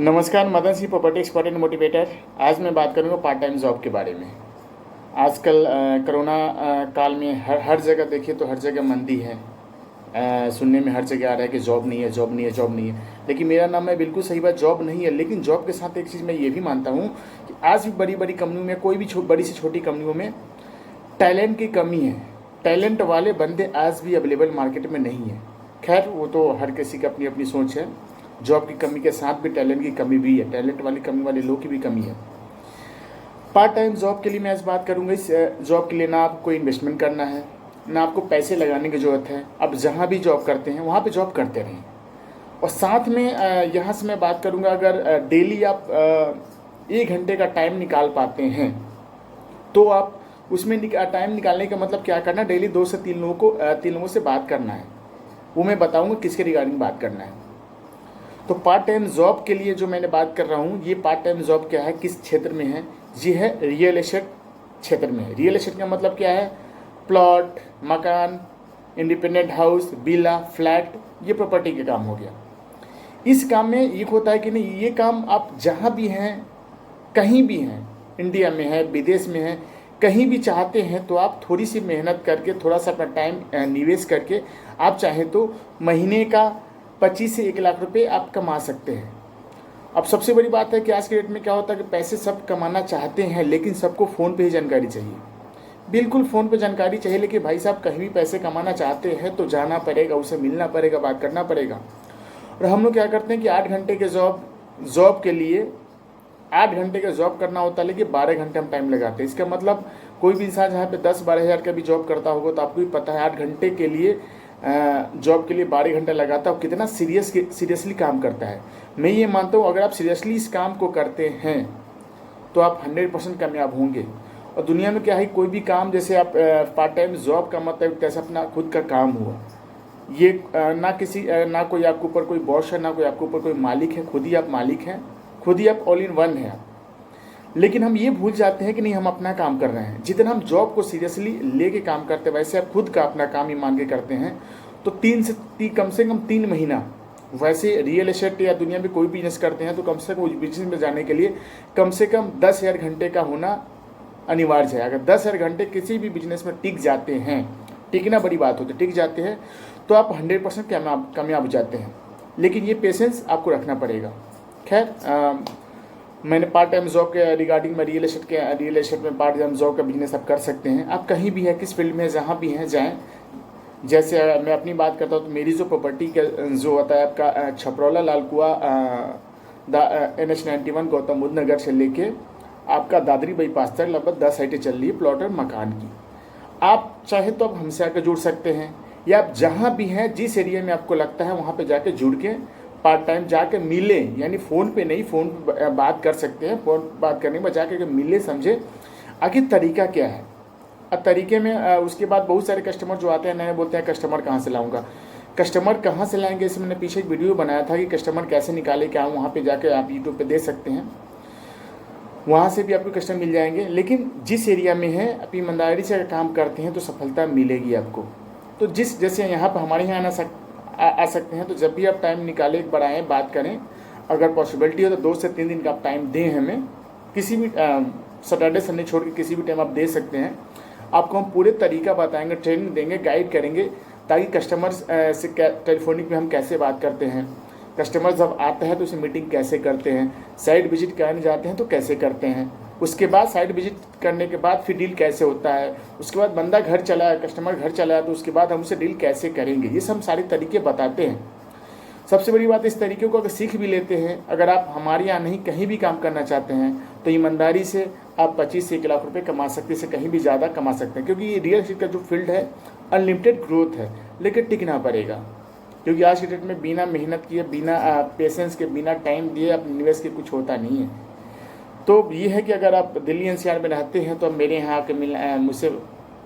नमस्कार, Madan Singh property expert and motivator. आज मैं बात करूंगा पार्ट टाइम जॉब के बारे में। आजकल कोरोना काल में हर जगह देखिए तो हर जगह मंदी है। सुनने में हर जगह आ रहा है कि जॉब नहीं है, जॉब नहीं है, जॉब नहीं है। लेकिन मेरा नाम है बिल्कुल सही बात, जॉब नहीं है। लेकिन जॉब के साथ एक चीज़ मैं ये भी मानता हूँ कि आज भी बड़ी बड़ी कंपनियों में, कोई भी बड़ी से छोटी कंपनियों में टैलेंट की कमी है। टैलेंट वाले बंदे आज भी अवेलेबल मार्केट में नहीं है। खैर, वो तो हर किसी की अपनी अपनी सोच है। जॉब की कमी के साथ भी टैलेंट की कमी भी है, टैलेंट वाली कमी वाले लोग की भी कमी है। पार्ट टाइम जॉब के लिए मैं आज बात करूंगा। इस जॉब के लिए ना आपको इन्वेस्टमेंट करना है, ना आपको पैसे लगाने की ज़रूरत है। आप जहाँ भी जॉब करते हैं वहाँ पे जॉब करते रहें। और साथ में यहाँ से मैं बात करूँगा, अगर डेली आप 1 घंटे का टाइम निकाल पाते हैं तो आप उसमें टाइम निकालने का मतलब क्या करना, डेली 2 से 3 लोगों से बात करना है। वो मैं बताऊँगा किसके रिगार्डिंग बात करना है। तो पार्ट टाइम जॉब के लिए जो मैंने बात कर रहा हूँ, ये पार्ट टाइम जॉब क्या है, किस क्षेत्र में है? ये है रियल एस्टेट क्षेत्र में है। रियल एस्टेट का मतलब क्या है? प्लॉट, मकान, इंडिपेंडेंट हाउस, विला, फ्लैट, ये प्रॉपर्टी के काम हो गया। इस काम में ये होता है कि नहीं, ये काम आप जहाँ भी हैं, कहीं भी हैं, इंडिया में है, विदेश में है, कहीं भी चाहते हैं तो आप थोड़ी सी मेहनत करके, थोड़ा सा अपना टाइम निवेश करके आप चाहें तो महीने का 25 से 1 लाख रुपए आप कमा सकते हैं। अब सबसे बड़ी बात है कि आज के डेट में क्या होता है कि पैसे सब कमाना चाहते हैं, लेकिन सबको फ़ोन पे ही जानकारी चाहिए। बिल्कुल फ़ोन पे जानकारी चाहिए, लेकिन भाई साहब कहीं भी पैसे कमाना चाहते हैं तो जाना पड़ेगा, उसे मिलना पड़ेगा, बात करना पड़ेगा। और हम लोग क्या करते हैं कि 8 घंटे के जॉब के लिए 8 घंटे का जॉब करना होता है, लेकिन 12 घंटे हम टाइम लगाते हैं। इसका मतलब कोई भी इंसान जहाँ पे 10-12 हज़ार का भी जॉब करता होगा तो आपको भी पता है 8 घंटे के लिए जॉब के लिए 12 घंटे लगाता है, और कितना सीरियसली काम करता है। मैं ये मानता हूँ अगर आप सीरियसली इस काम को करते हैं तो आप 100% कामयाब होंगे। और दुनिया में क्या है, कोई भी काम, जैसे आप पार्ट टाइम जॉब का मतलब जैसे अपना खुद का काम हुआ। ये ना कोई आपके ऊपर कोई बॉस है, ना कोई आपके ऊपर कोई मालिक है, खुद ही आप मालिक हैं, खुद ही आप ऑल इन वन हैं। लेकिन हम ये भूल जाते हैं कि नहीं, हम अपना काम कर रहे हैं। जितना हम जॉब को सीरियसली लेके काम करते हैं, वैसे आप खुद का अपना काम ही मान के करते हैं तो कम से कम 3 महीना, वैसे रियल एस्टेट या दुनिया में कोई बिजनेस करते हैं तो कम से कम उस बिजनेस में जाने के लिए कम से कम 10,000 घंटे का होना अनिवार्य है। अगर 10,000 घंटे किसी भी बिजनेस में टिक जाते हैं, टिकना बड़ी बात होती है, टिक जाते हैं तो आप 100% कामयाब हो जाते हैं। लेकिन ये पेशेंस आपको रखना पड़ेगा। खैर, मैंने पार्ट टाइम जॉब के रिगार्डिंग में रियल एस्टेट में पार्ट टाइम जॉब का बिजनेस आप कर सकते हैं। आप कहीं भी है, किस फील्ड में, जहाँ भी हैं जाएं। जैसे मैं अपनी बात करता हूँ तो मेरी जो प्रॉपर्टी का जो होता है आपका छपरौला लालकुआ NH 91 गौतम बुद्ध नगर से लेके आपका दादरी बाईपास तक लगभग 10 साइटें चल रही है प्लॉट और मकान की। आप चाहे तो आप हमसे आकर जुड़ सकते हैं, या आप जहाँ भी हैं, जिस एरिया में आपको लगता है वहाँ पे जाके जुड़ के पार्ट टाइम जाके मिले, यानी फ़ोन पे नहीं, फ़ोन पे बात कर सकते हैं। फ़ोन बात करने के बाद जाके मिले, समझे आखिर तरीका क्या है। अब तरीके में उसके बाद बहुत सारे कस्टमर जो आते हैं नए, बोलते हैं कस्टमर कहाँ से लाऊंगा, कस्टमर कहाँ से लाएंगे। इसमें मैंने पीछे एक वीडियो बनाया था कि कस्टमर कैसे निकाले, क्या वहाँ पे जाके आप यूट्यूब पे देख सकते हैं, वहाँ से भी आपको कस्टमर मिल जाएंगे। लेकिन जिस एरिया में है, आप ईमानदारी से काम करते हैं तो सफलता मिलेगी आपको। तो जैसे यहाँ पर हमारे यहाँ आ सकते हैं, तो जब भी आप टाइम निकालें, एक बार आएँ, बात करें। अगर पॉसिबिलिटी हो तो 2 से 3 दिन का आप टाइम दें हमें, किसी भी सैटरडे संडे छोड़ के किसी भी टाइम आप दे सकते हैं। आपको हम पूरे तरीका बताएंगे, ट्रेनिंग देंगे, गाइड करेंगे, ताकि कस्टमर से टेलीफोनिक में हम कैसे बात करते हैं, कस्टमर जब आता है तो उसे मीटिंग कैसे करते हैं, साइट विजिट करने जाते हैं तो कैसे करते हैं, उसके बाद साइट विजिट करने के बाद फिर डील कैसे होता है, उसके बाद बंदा घर चला है, कस्टमर घर चला है तो उसके बाद हम उसे डील कैसे करेंगे। ये सब सारे तरीके बताते हैं। सबसे बड़ी बात, इस तरीके को अगर सीख भी लेते हैं, अगर आप हमारे यहाँ नहीं कहीं भी काम करना चाहते हैं तो ईमानदारी से आप 25 से 1 लाख रुपए कमा सकते हैं, इससे कहीं भी ज़्यादा कमा सकते हैं। क्योंकि ये रियल एस्टेट का जो फील्ड है, अनलिमिटेड ग्रोथ है, लेकिन टिकना पड़ेगा। क्योंकि आज की डेट में बिना मेहनत किए, बिना पेशेंस के, बिना टाइम दिए, आप निवेश के कुछ होता नहीं है। तो ये है कि अगर आप दिल्ली NCR में रहते हैं तो आप मेरे यहाँ आकर मुझसे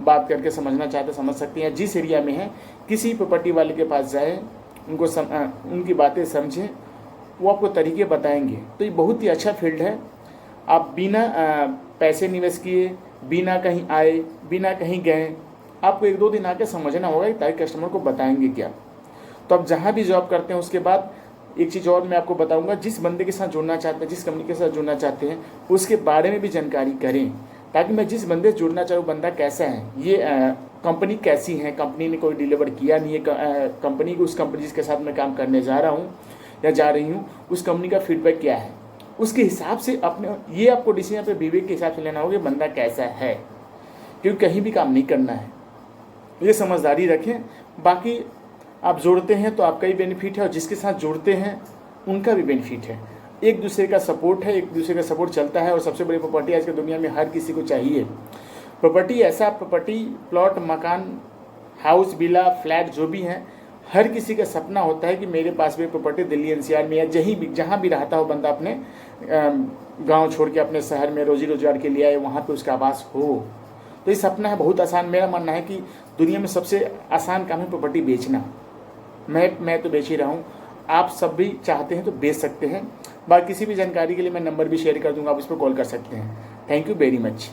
बात करके समझना चाहते समझ सकते हैं। जिस एरिया में है, किसी प्रॉपर्टी वाले के पास जाए, उनकी बातें समझें, वो आपको तरीके बताएंगे। तो ये बहुत ही अच्छा फील्ड है। आप बिना पैसे निवेश किए, बिना कहीं आए, बिना कहीं गए, आपको 1-2 दिन आके समझना होगा, ताकि कस्टमर को बताएंगे क्या। तो आप जहाँ भी जॉब करते हैं उसके बाद एक चीज़ और मैं आपको बताऊंगा, जिस बंदे के साथ जुड़ना चाहते हैं, जिस कंपनी के साथ जुड़ना चाहते हैं, उसके बारे में भी जानकारी करें, ताकि मैं जिस बंदे से जुड़ना चाहूँ बंदा कैसा है, ये कंपनी कैसी है, कंपनी ने कोई डिलीवर किया नहीं है, कंपनी उस कंपनी जिसके साथ मैं काम करने जा रहा हूँ या जा रही हूँ, उस कंपनी का फीडबैक क्या है, उसके हिसाब से अपने ये आपको डिसीजन पे विवेक के हिसाब से लेना होगा बंदा कैसा है, क्योंकि कहीं भी काम नहीं करना है, ये समझदारी रखें। बाकी आप जोड़ते हैं तो आपका ही बेनिफिट है और जिसके साथ जुड़ते हैं उनका भी बेनिफिट है। एक दूसरे का सपोर्ट है, एक दूसरे का सपोर्ट चलता है। और सबसे बड़ी प्रॉपर्टी आज की दुनिया में हर किसी को चाहिए प्रॉपर्टी। ऐसा प्रॉपर्टी, प्लॉट, मकान, हाउस, विला, फ्लैट जो भी हैं, हर किसी का सपना होता है कि मेरे पास भी प्रॉपर्टी दिल्ली एनसीआर में या जहाँ भी रहता हो बंदा अपने गांव छोड़ के अपने शहर में रोजी रोजगार के लिए आए, वहाँ पे उसका आवास हो। तो ये सपना है बहुत आसान। मेरा मानना है कि दुनिया में सबसे आसान काम है प्रॉपर्टी बेचना। मैं तो बेच ही रहा हूँ, आप सब भी चाहते हैं तो बेच सकते हैं। बाकी किसी भी जानकारी के लिए मैं नंबर भी शेयर कर दूंगा, आप उस पर कॉल कर सकते हैं। Thank you very much.